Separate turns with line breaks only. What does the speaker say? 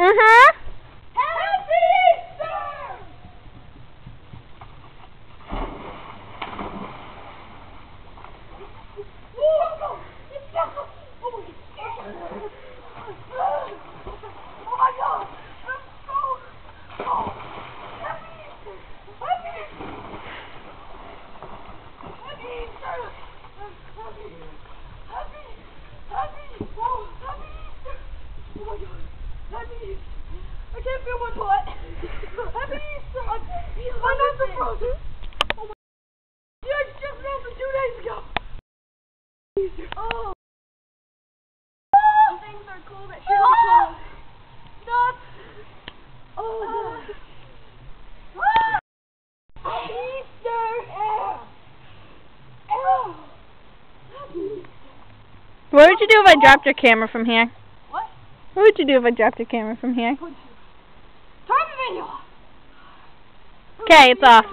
Uh-huh.
Happy Easter! Whoa! It's not. Oh my God! Oh my God! Oh! Happy Easter! Happy Easter! Happy Easter! Happy! Whoa! Happy Easter! Oh my God! Happy Easter! I can't feel my butt. Happy Easter! My nuts are frozen. Oh my! The ice just melted 2 days ago. Easter. Oh. Things are cool that should be cold. Nuts. Oh God. Happy Easter! Happy Easter.
What would you do if I dropped your camera from here?
What?
What would you do if I dropped your camera from here?
Turn the video off.
Okay, it's off.